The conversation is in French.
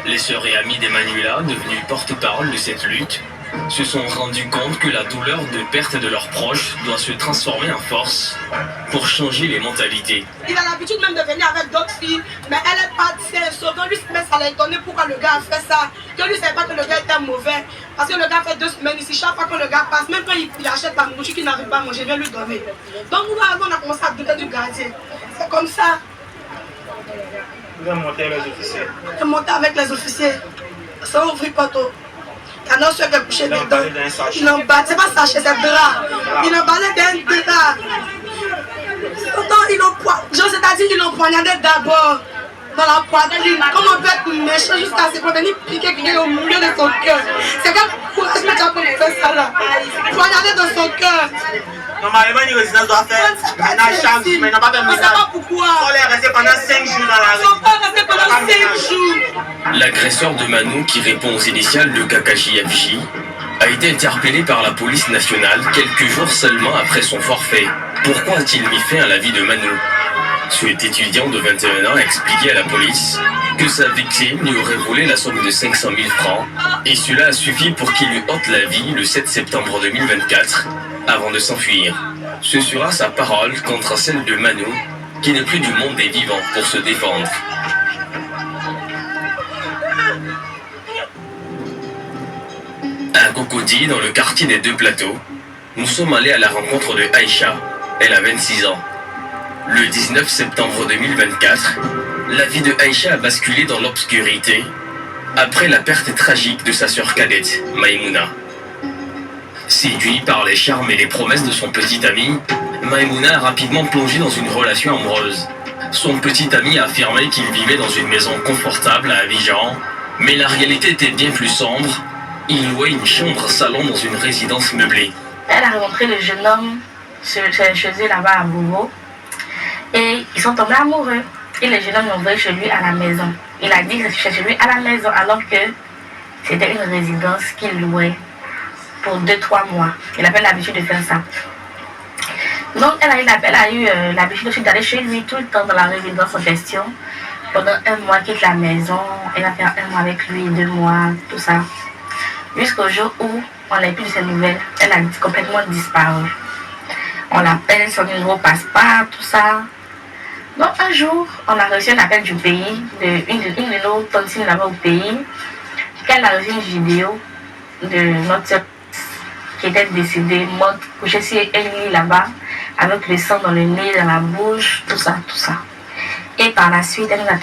Les sœurs et amis d'Emmanuela, devenues porte-parole de cette lutte, se sont rendus compte que la douleur de perte de leurs proches doit se transformer en force pour changer les mentalités. Il a l'habitude même de venir avec d'autres filles, mais elle est partie, donc lui, ça l'a étonné pourquoi le gars a fait ça, que lui ne savait pas que le gars était mauvais, parce que le gars fait 2 semaines ici, chaque fois que le gars passe, même quand il achète la nourriture qu'il n'arrive pas à manger, il vient lui donner. Donc nous, on a commencé à douter du gardien. C'est comme ça. Vous avez monté avec les officiers? Je montais avec les officiers, sans ouvrir poteau. Il y en a ceux qui ont couché dedans. Ils ont battu, c'est pas sachet, c'est drap. Ils ont balé d'un drap. C'est-à-dire qu'ils l'ont poignardé d'abord dans la poitrine. Comment on peut être méchant jusqu'à ce qu'on venir piquer au milieu de son cœur? C'est quel courage que tu as pour faire ça là? Poignarder dans son cœur. Normalement, une résidence doit faire ménage chaque jour, mais il n'a pas fait ménage. On ne sait pas pourquoi. On est resté pendant 5 jours dans la résidence. Ils sont restés pendant 5 jours. L'agresseur de Manu, qui répond aux initiales de KKJFJ, a été interpellé par la police nationale quelques jours seulement après son forfait. Pourquoi a-t-il mis fin à la vie de Manu? Cet étudiant de 21 ans a expliqué à la police que sa victime lui aurait volé la somme de 500 000 francs et cela a suffi pour qu'il lui ôte la vie le 7 septembre 2024 avant de s'enfuir. Ce sera sa parole contre celle de Manu, qui n'est plus du monde des vivants pour se défendre. À Cocody, dans le quartier des Deux Plateaux, nous sommes allés à la rencontre de Aïcha. Elle a 26 ans. Le 19 septembre 2024, la vie de Aïcha a basculé dans l'obscurité après la perte tragique de sa sœur cadette, Maïmouna. Séduit par les charmes et les promesses de son petit ami, Maïmouna a rapidement plongé dans une relation amoureuse. Son petit ami a affirmé qu'il vivait dans une maison confortable à Abidjan, mais la réalité était bien plus sombre. Il louait une chambre-salon dans une résidence meublée. Elle a rencontré le jeune homme chez eux là-bas à Bourreau. Et ils sont tombés amoureux. Et le jeune homme est envoyé chez lui à la maison. Il a dit que c'était chez lui à la maison, alors que c'était une résidence qu'il louait pour 2-3 mois. Il avait l'habitude de faire ça. Donc elle a eu l'habitude d'aller chez lui tout le temps dans la résidence en question. Pendant 1 mois, quitte la maison. Elle a fait 1 mois avec lui, 2 mois, tout ça. Jusqu'au jour où on n'a plus de ses nouvelles. Elle a complètement disparu. On l'appelle, son numéro passe pas, tout ça. Donc un jour, on a reçu un appel du pays, une de nos tontines là-bas au pays, qu'elle a reçu une vidéo de notre soeur qui était décédée, morte, couchée sur un lit là-bas, avec le sang dans le nez, dans la bouche, tout ça, tout ça. Et par la suite, elle nous a